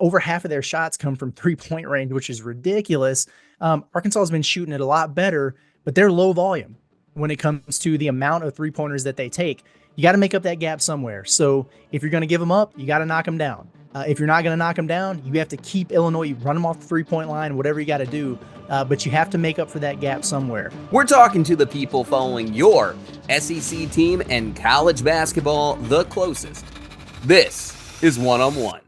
over half of their shots come from 3-point range, which is ridiculous. Arkansas has been shooting it a lot better, but they're low volume when it comes to the amount of 3-pointers that they take. You got to make up that gap somewhere. So if you're going to give them up, you got to knock them down. If you're not going to knock them down, you have to keep Illinois, you run them off the 3-point line, whatever you got to do. But you have to make up for that gap somewhere. We're talking to the people following your SEC team and college basketball the closest. This is One-on-One.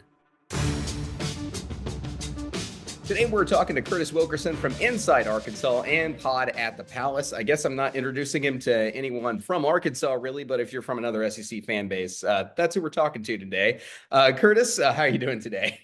Today we're talking to Curtis Wilkerson from Inside Arkansas and Pod at the Palace. I guess I'm not introducing him to anyone from Arkansas really, but if you're from another SEC fan base, that's who we're talking to today. Curtis, how are you doing today?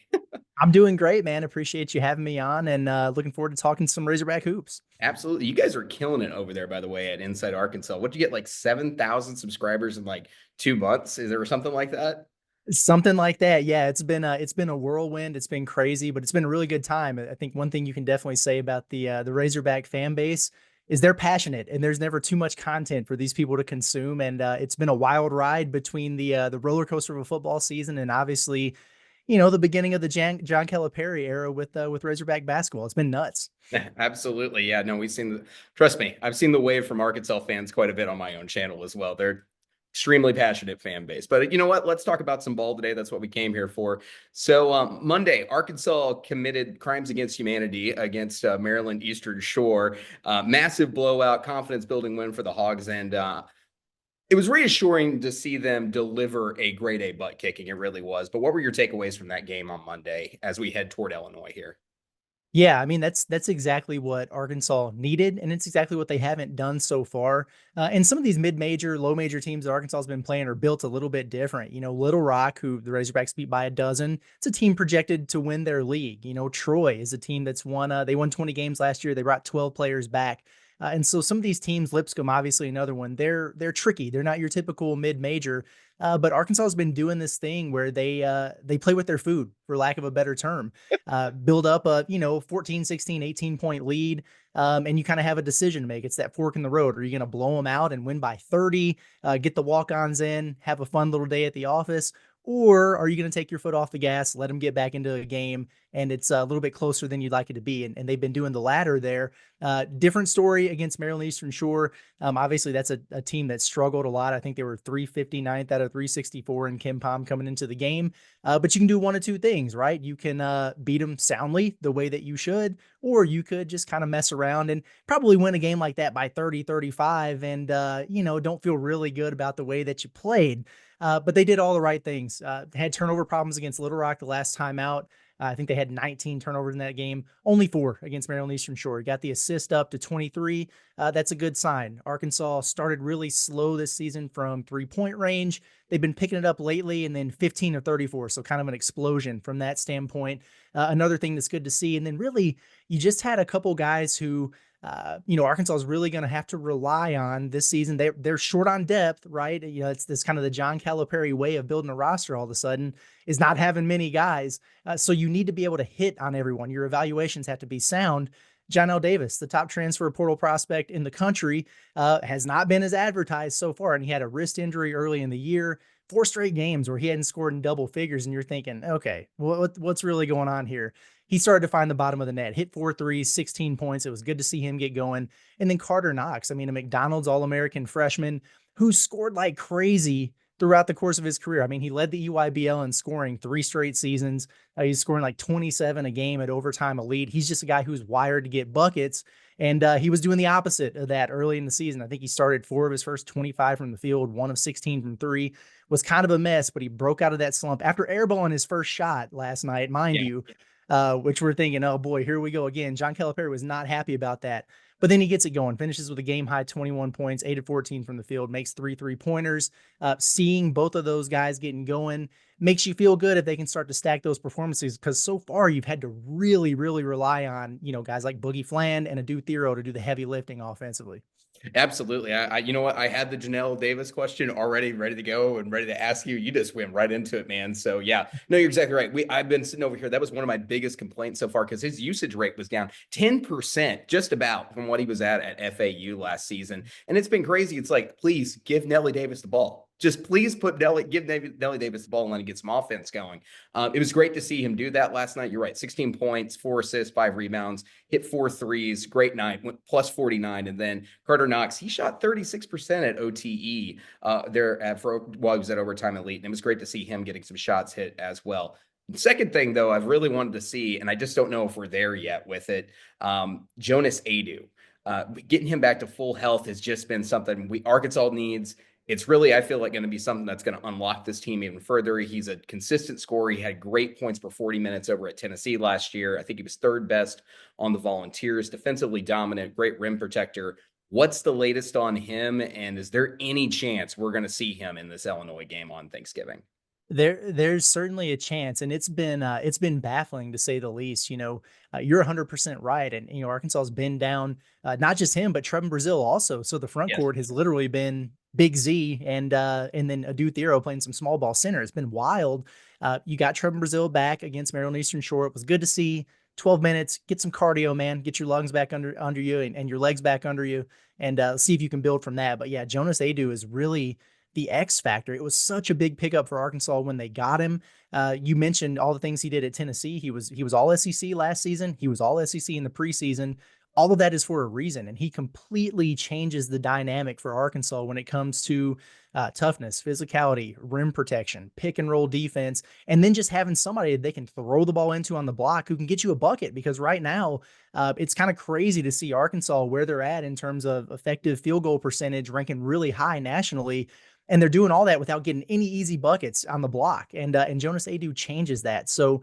I'm doing great, man. Appreciate you having me on, and looking forward to talking some Razorback hoops. Absolutely. You guys are killing it over there, by the way, at Inside Arkansas. What'd you get, like 7,000 subscribers in like 2 months? Is there something like that? Something like that. Yeah, it's been a whirlwind. It's been crazy, but it's been a really good time. I think one thing you can definitely say about the Razorback fan base is they're passionate, and there's never too much content for these people to consume. And it's been a wild ride between the roller coaster of a football season and obviously, the beginning of the John Calipari era with Razorback basketball. It's been nuts. Absolutely. Yeah, no, trust me, I've seen the wave from Arkansas fans quite a bit on my own channel as well. They're extremely passionate fan base. But you know what? Let's talk about some ball today. That's what we came here for. So Monday, Arkansas committed crimes against humanity against Maryland Eastern Shore. Massive blowout, confidence building win for the Hogs. And it was reassuring to see them deliver a grade A butt kicking. It really was. But what were your takeaways from that game on Monday as we head toward Illinois here? Yeah, I mean that's exactly what Arkansas needed, and it's exactly what they haven't done so far. And some of these mid-major, low-major teams that Arkansas has been playing are built a little bit different. Little Rock, who the Razorbacks beat by a dozen, it's a team projected to win their league. Troy is a team that's they won 20 games last year. They brought 12 players back. And so some of these teams, Lipscomb, obviously another one, they're tricky. They're not your typical mid-major. But Arkansas has been doing this thing where they play with their food, for lack of a better term, build up a 14, 16, 18-point lead, and you kind of have a decision to make. It's that fork in the road. Are you going to blow them out and win by 30, get the walk-ons in, have a fun little day at the office? Or are you going to take your foot off the gas, let them get back into a game, and it's a little bit closer than you'd like it to be? And they've been doing the latter there. Different story against Maryland Eastern Shore. Obviously, that's a team that struggled a lot. I think they were 359th out of 364 in KenPom coming into the game. But you can do one of two things, right? You can beat them soundly the way that you should, or you could just kind of mess around and probably win a game like that by 30, 35 and, don't feel really good about the way that you played. But they did all the right things. Had turnover problems against Little Rock the last time out. I think they had 19 turnovers in that game, only 4 against Maryland Eastern Shore. Got the assist up to 23. That's a good sign. Arkansas started really slow this season from 3-point range. They've been picking it up lately, and then 15 or 34. So kind of an explosion from that standpoint. Another thing that's good to see. And then really, you just had a couple guys who, Arkansas is really going to have to rely on this season. They're short on depth, right? It's this kind of the John Calipari way of building a roster all of a sudden is not having many guys. So you need to be able to hit on everyone. Your evaluations have to be sound. Johnell Davis, the top transfer portal prospect in the country, has not been as advertised so far. And he had a wrist injury early in the year, 4 straight games where he hadn't scored in double figures. And you're thinking, okay, what's really going on here? He started to find the bottom of the net, hit 4 threes, 16 points. It was good to see him get going. And then Karter Knox, a McDonald's All-American freshman who scored like crazy throughout the course of his career. He led the EYBL in scoring 3 straight seasons. He's scoring like 27 a game at overtime elite. He's just a guy who's wired to get buckets. And he was doing the opposite of that early in the season. I think he started 4 of his first 25 from the field, 1 of 16 from 3. Was kind of a mess, but he broke out of that slump after airballing his first shot last night, mind you. Which we're thinking, oh boy, here we go again. John Calipari was not happy about that. But then he gets it going, finishes with a game-high 21 points, 8 of 14 from the field, makes 3 3-pointers. Seeing both of those guys getting going makes you feel good if they can start to stack those performances, because so far you've had to really, really rely on, guys like Boogie Fland and Aidoo to do the heavy lifting offensively. Absolutely. You know what? I had the Johnell Davis question already ready to go and ready to ask you. You just went right into it, man. So yeah, no, you're exactly right. I've been sitting over here. That was one of my biggest complaints so far, because his usage rate was down 10%, just about, from what he was at FAU last season. And it's been crazy. It's like, please give Nelly Davis the ball. just please give Delly Davis the ball and let him get some offense going. It was great to see him do that last night. You're right, 16 points, 4 assists, 5 rebounds, hit 4 threes. Great night, went plus 49. And then Carter Knox, he shot 36% at OTE while he was at Overtime Elite. And it was great to see him getting some shots hit as well. The second thing, though, I've really wanted to see, and I just don't know if we're there yet with it, Jonas Aidoo. Getting him back to full health has just been something Arkansas needs. It's really, I feel like, going to be something that's going to unlock this team even further. He's a consistent scorer. He had great points per 40 minutes over at Tennessee last year. I think he was third best on the Volunteers, defensively dominant, great rim protector. What's the latest on him? And is there any chance we're going to see him in this Illinois game on Thanksgiving? There's certainly a chance, and it's been baffling to say the least. You're 100% right, and Arkansas has been down not just him, but Trevin Brazile also. So the front court has literally been Big Z and then Aidoo Thero playing some small ball center. It's been wild. You got Trevin Brazile back against Maryland Eastern Shore. It was good to see. 12 minutes, get some cardio, man. Get your lungs back under you and your legs back under you, and see if you can build from that. But yeah, Jonas Aidoo is really the X factor. It was such a big pickup for Arkansas when they got him. You mentioned all the things he did at Tennessee. He was all SEC last season. He was all SEC in the preseason. All of that is for a reason, and he completely changes the dynamic for Arkansas when it comes to toughness, physicality, rim protection, pick and roll defense, and then just having somebody that they can throw the ball into on the block who can get you a bucket. Because right now, it's kind of crazy to see Arkansas where they're at in terms of effective field goal percentage, ranking really high nationally. And they're doing all that without getting any easy buckets on the block. And Jonas Aidoo changes that. So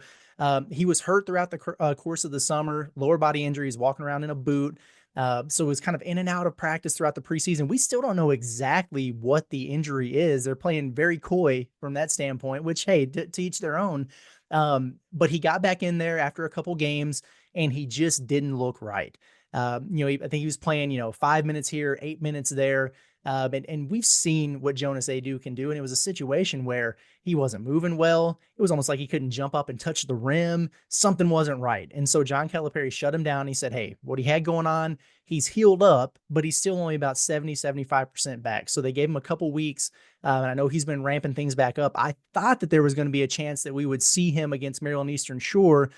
he was hurt throughout the course of the summer, lower body injuries, walking around in a boot. So it was kind of in and out of practice throughout the preseason. We still don't know exactly what the injury is. They're playing very coy from that standpoint, which, hey, to each their own. But he got back in there after a couple games, and he just didn't look right. I think he was playing, 5 minutes here, 8 minutes there. And we've seen what Jonas Aidoo can do. And it was a situation where he wasn't moving well. It was almost like he couldn't jump up and touch the rim. Something wasn't right. And so John Calipari shut him down. He said, hey, what he had going on, he's healed up, but he's still only about 75% back. So they gave him a couple weeks. And I know he's been ramping things back up. I thought that there was going to be a chance that we would see him against Maryland Eastern Shore.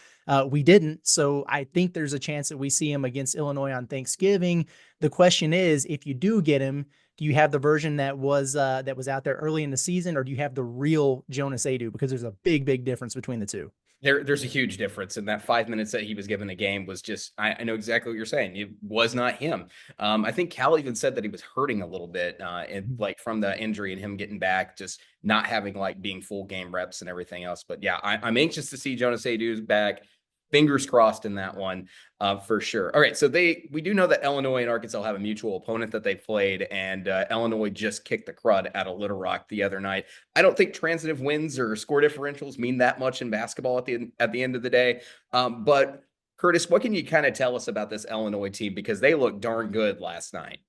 We didn't. So I think there's a chance that we see him against Illinois on Thanksgiving. The question is, if you do get him, do you have the version that was out there early in the season, or do you have the real Jonas Aidoo? Because there's a big, big difference between the two. There's a huge difference, and that 5 minutes that he was given a game was just, I know exactly what you're saying. It was not him. I think Cal even said that he was hurting a little bit, and like from the injury and him getting back, just not having like being full game reps and everything else. But yeah, I'm anxious to see Jonas Aidoo's back. Fingers crossed in that one, for sure. All right, so we do know that Illinois and Arkansas have a mutual opponent that they played, and Illinois just kicked the crud out of Little Rock the other night. I don't think transitive wins or score differentials mean that much in basketball at the end of the day. But Curtis, what can you kind of tell us about this Illinois team, because they looked darn good last night?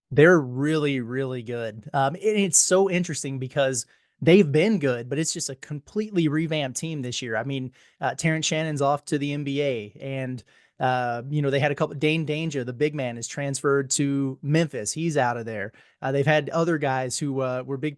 They're really, really good. And it's so interesting because they've been good, but it's just a completely revamped team this year. I mean, Terrence Shannon's off to the NBA, and they had a couple. Dane Danger, the big man, is transferred to Memphis. He's out of there. They've had other guys who were big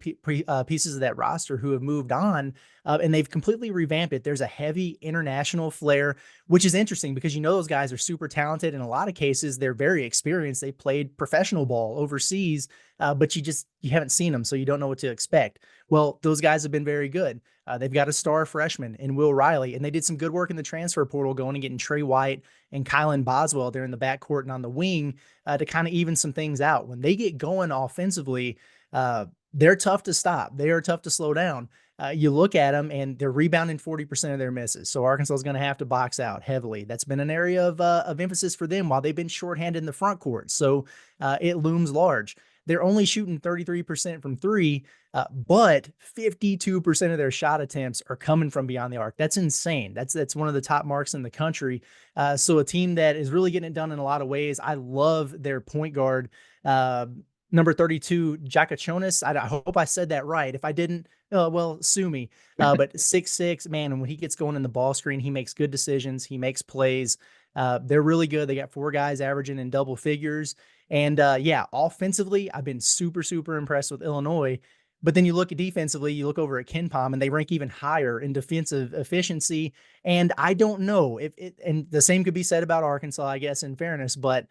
pieces of that roster who have moved on, and they've completely revamped it. There's a heavy international flair, which is interesting because those guys are super talented. In a lot of cases, they're very experienced. They played professional ball overseas, but you haven't seen them, so you don't know what to expect. Well, those guys have been very good. They've got a star freshman in Will Riley, and they did some good work in the transfer portal going and getting Trey White and Kylan Boswell there in the backcourt and on the wing to kind of even some things out. When they get going offensively, they're tough to stop. They are tough to slow down. You look at them, and they're rebounding 40% of their misses. So Arkansas is going to have to box out heavily. That's been an area of emphasis for them while they've been shorthanded in the front court. So it looms large. They're only shooting 33% from three, but 52% of their shot attempts are coming from beyond the arc. That's insane. That's one of the top marks in the country. So a team that is really getting it done in a lot of ways. I love their point guard, number 32, Jonas. I hope I said that right. If I didn't, well, sue me. But 6'6", man, and when he gets going in the ball screen, he makes good decisions. He makes plays. They're really good. They got 4 guys averaging in double figures. And offensively, I've been super, super impressed with Illinois. But then you look at defensively, you look over at KenPom, and they rank even higher in defensive efficiency. And I don't know if it, and the same could be said about Arkansas, I guess, in fairness, but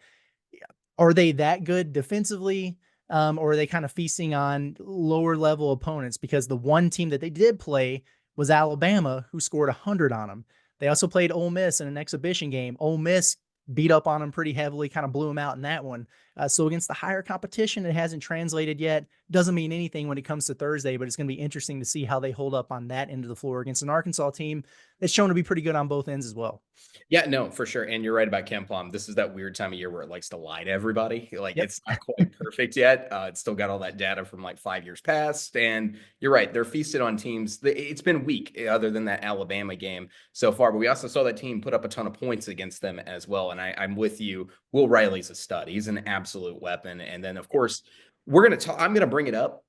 are they that good defensively? Or are they kind of feasting on lower level opponents? Because the one team that they did play was Alabama, who scored 100 on them. They also played Ole Miss in an exhibition game. Ole Miss beat up on them pretty heavily, kind of blew them out in that one. So against the higher competition, it hasn't translated yet. Doesn't mean anything when it comes to Thursday, but it's going to be interesting to see how they hold up on that end of the floor against an Arkansas team that's shown to be pretty good on both ends as well. Yeah, no, for sure. And you're right about KenPom. This is that weird time of year where it likes to lie to everybody. Like Yep. it's not quite perfect yet. It's still got all that data from like 5 years past. And you're right. They're feasted on teams. It's been weak other than that Alabama game so far. But we also saw that team put up a ton of points against them as well. And I'm with you. Will Riley's a stud. He's an absolute weapon. And then, of course, I'm going to bring it up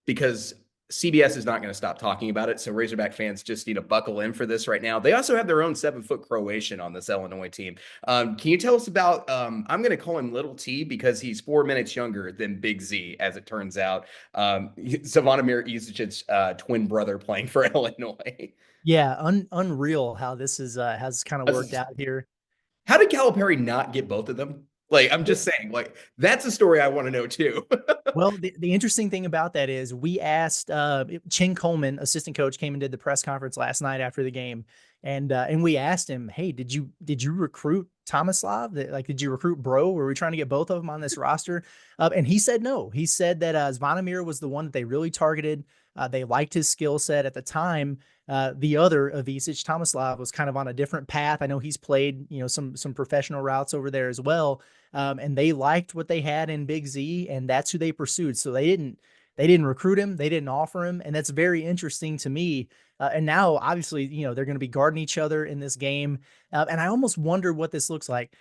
because CBS is not going to stop talking about it. So Razorback fans just need to buckle in for this right now. They also have their own 7-foot Croatian on this Illinois team. Can you tell us about, I'm going to call him Little T because he's 4 minutes younger than Big Z, as it turns out. Zvonimir Ivisic, twin brother playing for Illinois. Yeah, unreal how this is has kind of worked out here. How did Calipari not get both of them? Like, I'm just saying, like, that's a story I want to know too. Well, the interesting thing about that is we asked Chin Coleman, assistant coach, came and did the press conference last night after the game, and we asked him, "Hey, did you recruit Tomislav? Like, did you recruit Bro? Were we trying to get both of them on this roster?" And he said no. He said that Zvonimir was the one that they really targeted. They liked his skill set at the time. The other Ivisic, Tomislav, was kind of on a different path. I know he's played, some professional routes over there as well. And they liked what they had in Big Z, and that's who they pursued. So they didn't recruit him, they didn't offer him, and that's very interesting to me. And now, obviously, they're going to be guarding each other in this game, and I almost wonder what this looks like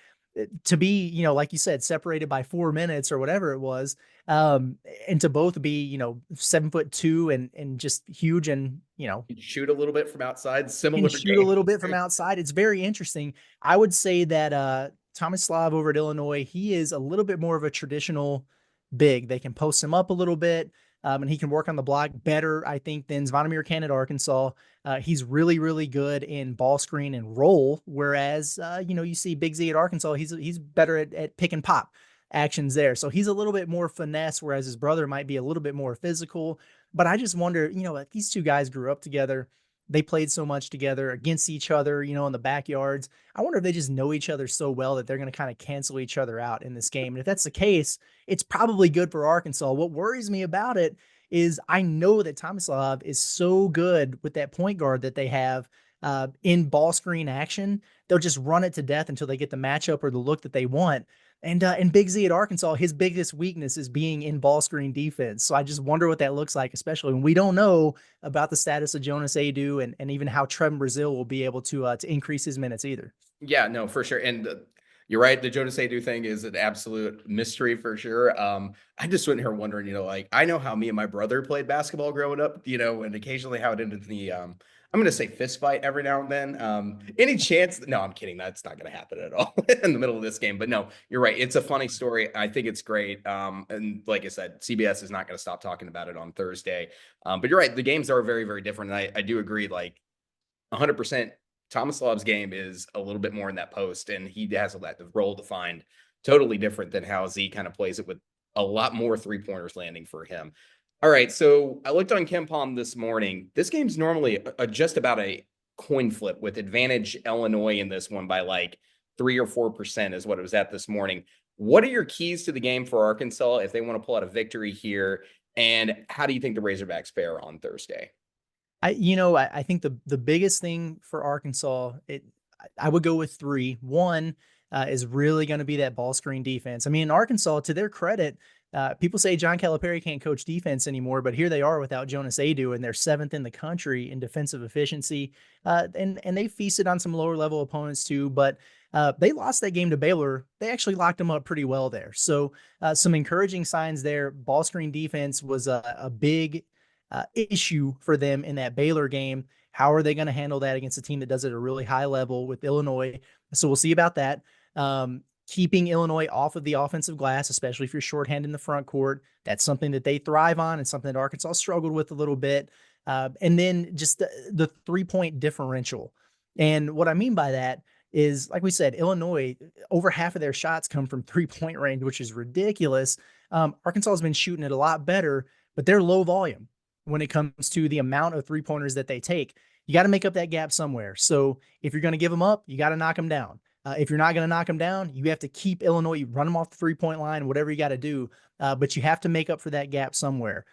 to be, like you said, separated by 4 minutes or whatever it was, and to both be, 7'2" and just huge, and Shoot a little bit from outside, can similar shoot a game. little bit from outside. It's very interesting. I would say that Tomislav over at Illinois, he is a little bit more of a traditional big. They can post him up a little bit, and he can work on the block better, I think, than Zvonimir can at Arkansas. He's really, really good in ball screen and roll, whereas you see Big Z at Arkansas, he's better at pick and pop actions there. So he's a little bit more finesse, whereas his brother might be a little bit more physical. But I just wonder, like these two guys grew up together. They played so much together against each other, in the backyards. I wonder if they just know each other so well that they're going to kind of cancel each other out in this game. And if that's the case, it's probably good for Arkansas. What worries me about it is I know that Tomislav is so good with that point guard that they have in ball screen action. They'll just run it to death until they get the matchup or the look that they want. And Big Z at Arkansas, his biggest weakness is being in ball screen defense. So I just wonder what that looks like, especially when we don't know about the status of Jonas Aidoo and even how Trevin Brazil will be able to increase his minutes either. Yeah, no, for sure. And you're right. The Jonas Aidoo thing is an absolute mystery for sure. I just went here wondering, like I know how me and my brother played basketball growing up, and occasionally how it ended in the I'm going to say fist fight every now and then. Any chance? No, I'm kidding. That's not going to happen at all in the middle of this game. But no, you're right. It's a funny story. I think it's great. And like I said, CBS is not going to stop talking about it on Thursday. But you're right. The games are very, very different. And I do agree. Like 100%. Tomislav's game is a little bit more in that post, and he has that role defined totally different than how Z kind of plays it with a lot more 3-pointers landing for him. All right, so I looked on KenPom this morning. This game's normally just about a coin flip with advantage Illinois in this one by like 3 or 4% is what it was at this morning. What are your keys to the game for Arkansas if they want to pull out a victory here? And how do you think the Razorbacks fare on Thursday? I think the biggest thing for Arkansas, I would go with 3. One is really going to be that ball screen defense. I mean, in Arkansas, to their credit, people say John Calipari can't coach defense anymore, but here they are without Jonas Aidoo, and they're 7th in the country in defensive efficiency. And they feasted on some lower level opponents too, but they lost that game to Baylor. They actually locked them up pretty well there. So some encouraging signs there. Ball screen defense was a big issue for them in that Baylor game. How are they going to handle that against a team that does it at a really high level with Illinois? So we'll see about that. keeping Illinois off of the offensive glass, especially if you're shorthanded in the front court. That's something that they thrive on and something that Arkansas struggled with a little bit. And then just the 3-point differential. And what I mean by that is, like we said, Illinois, over half of their shots come from 3-point range, which is ridiculous. Arkansas has been shooting it a lot better, but they're low volume when it comes to the amount of 3-pointers that they take. You got to make up that gap somewhere. So if you're going to give them up, you got to knock them down. If you're not going to knock them down, you have to keep Illinois, run them off the 3-point line, whatever you got to do. But you have to make up for that gap somewhere.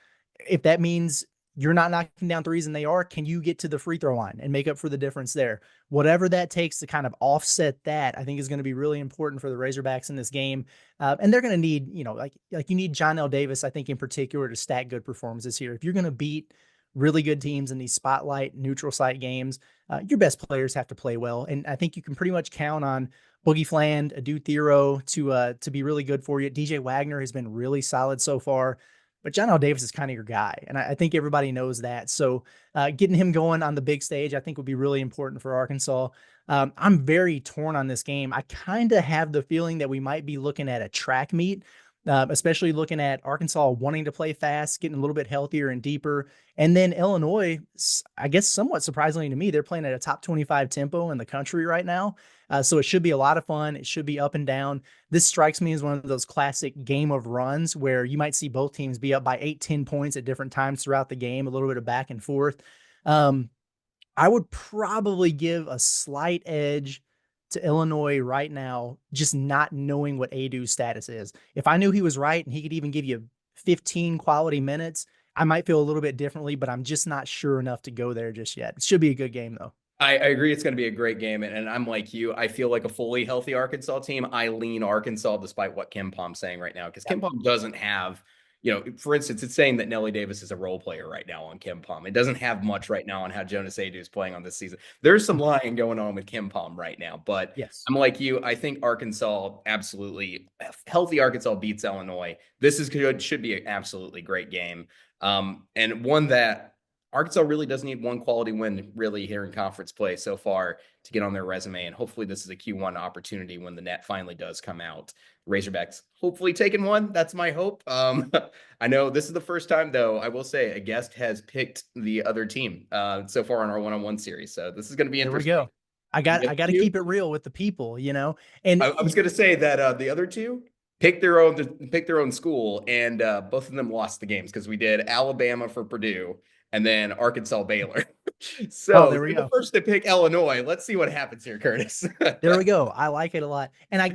If that means you're not knocking down threes and they are, can you get to the free throw line and make up for the difference there? Whatever that takes to kind of offset that, I think is going to be really important for the Razorbacks in this game. And they're going to need, like you need Johnell Davis, I think in particular, to stack good performances here. If you're going to beat really good teams in these spotlight neutral site games, your best players have to play well. And I think you can pretty much count on Boogie Fland, Aidoo to be really good for you. DJ Wagner has been really solid so far, but Johnell Davis is kind of your guy. And I think everybody knows that. So getting him going on the big stage, I think would be really important for Arkansas. I'm very torn on this game. I kind of have the feeling that we might be looking at a track meet, especially looking at Arkansas wanting to play fast, getting a little bit healthier and deeper. And then Illinois, I guess somewhat surprisingly to me, they're playing at a top 25 tempo in the country right now. So it should be a lot of fun. It should be up and down. This strikes me as one of those classic game of runs where you might see both teams be up by 8-10 points at different times throughout the game, a little bit of back and forth. I would probably give a slight edge to Illinois right now, just not knowing what Aidoo's status is. If I knew he was right and he could even give you 15 quality minutes, I might feel a little bit differently, but I'm just not sure enough to go there just yet. It should be a good game, though. I agree. It's going to be a great game. And I'm like you. I feel like a fully healthy Arkansas team. I lean Arkansas despite what Kim Palm's saying right now, because Kim Palm doesn't have, for instance, it's saying that Nelly Davis is a role player right now on Kim Palm. It doesn't have much right now on how Jonas Aidoo is playing on this season. There's some lying going on with Kim Palm right now, but yes, I'm like you. I think Arkansas, absolutely healthy Arkansas beats Illinois. This is good. Should be an absolutely great game. And one that Arkansas really does need one quality win really here in conference play so far to get on their resume. And hopefully this is a Q1 opportunity when the net finally does come out. Razorbacks hopefully taking one. That's my hope. I know this is the first time, though, I will say a guest has picked the other team so far on our one-on-one series. So this is going to be interesting. There we go. I got to keep it real with the people, And I was going to say that the other two pick their own school, and both of them lost the games because we did Alabama for Purdue and then Arkansas Baylor. So there we go. The first to pick Illinois. Let's see what happens here, Curtis. There we go. I like it a lot. And I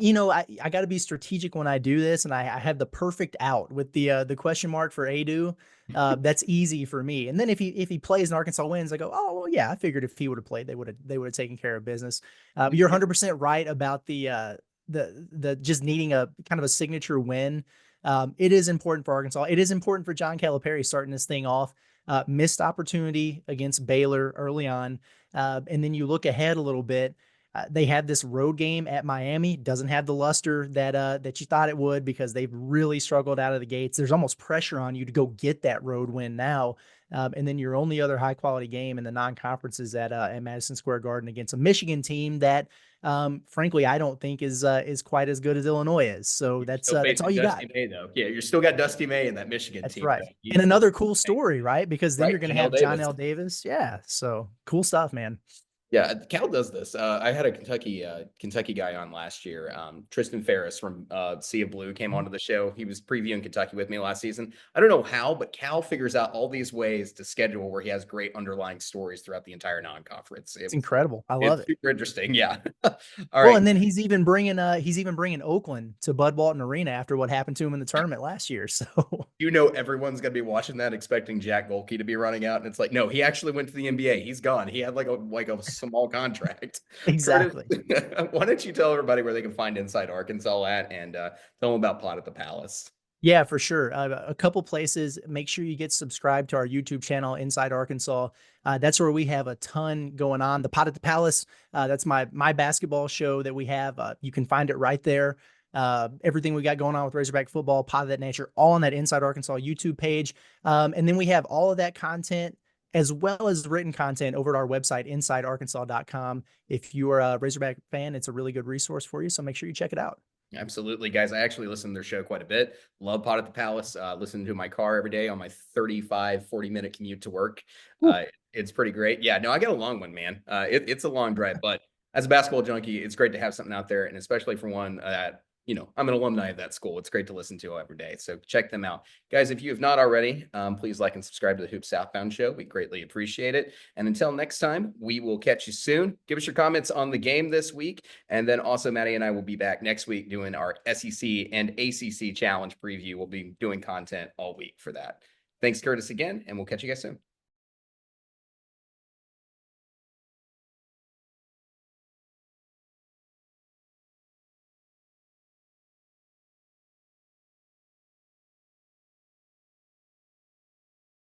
got to be strategic when I do this. And I have the perfect out with the question mark for Aidoo. That's easy for me. And then if he plays and Arkansas wins, I go, oh, well, yeah, I figured if he would have played, they would have taken care of business. You're 100% right about the just needing a kind of a signature win. It is important for Arkansas. It is important for John Calipari starting this thing off. Missed opportunity against Baylor early on. And then you look ahead a little bit. They have this road game at Miami. Doesn't have the luster that you thought it would because they've really struggled out of the gates. There's almost pressure on you to go get that road win now. And then your only other high quality game in the non-conference is at Madison Square Garden against a Michigan team that, frankly, I don't think is quite as good as Illinois is. So that's all you got. May, though. Yeah, you still got Dusty May in that Michigan that's team. Right. And another cool story, right? Because then you're going to have Johnell Davis. Yeah. So cool stuff, man. Yeah, Cal does this. I had a Kentucky guy on last year. Tristan Ferris from Sea of Blue came onto the show. He was previewing Kentucky with me last season. I don't know how, but Cal figures out all these ways to schedule where he has great underlying stories throughout the entire non-conference. It's incredible. I love it. Super interesting. Yeah. All right. And then he's even bringing Oakland to Bud Walton Arena after what happened to him in the tournament last year. So everyone's gonna be watching that, expecting Jack Golke to be running out, and it's like, no, he actually went to the NBA. He's gone. He had like a small contract. Exactly. Curtis, why don't you tell everybody where they can find Inside Arkansas at, and tell them about Pot at the Palace? Yeah, for sure. A couple places. Make sure you get subscribed to our YouTube channel, Inside Arkansas. That's where we have a ton going on. The Pot at the Palace, that's my basketball show that we have. You can find it right there. Everything we got going on with Razorback football, Pot of that nature, all on that Inside Arkansas YouTube page. And then we have all of that content as well as written content over at our website, insidearkansas.com. If you are a Razorback fan, it's a really good resource for you. So make sure you check it out. Absolutely, guys. I actually listen to their show quite a bit. Love Pot at the Palace. Listen to my car every day on my 40-minute commute to work. Whew. It's pretty great. Yeah, no, I got a long one, man. It's a long drive, but as a basketball junkie, it's great to have something out there. And especially for one that, I'm an alumni of that school. It's great to listen to every day. So check them out. Guys, if you have not already, please like and subscribe to the Hoop Southbound Show. We greatly appreciate it. And until next time, we will catch you soon. Give us your comments on the game this week. And then also, Maddie and I will be back next week doing our SEC and ACC challenge preview. We'll be doing content all week for that. Thanks, Curtis, again, and we'll catch you guys soon.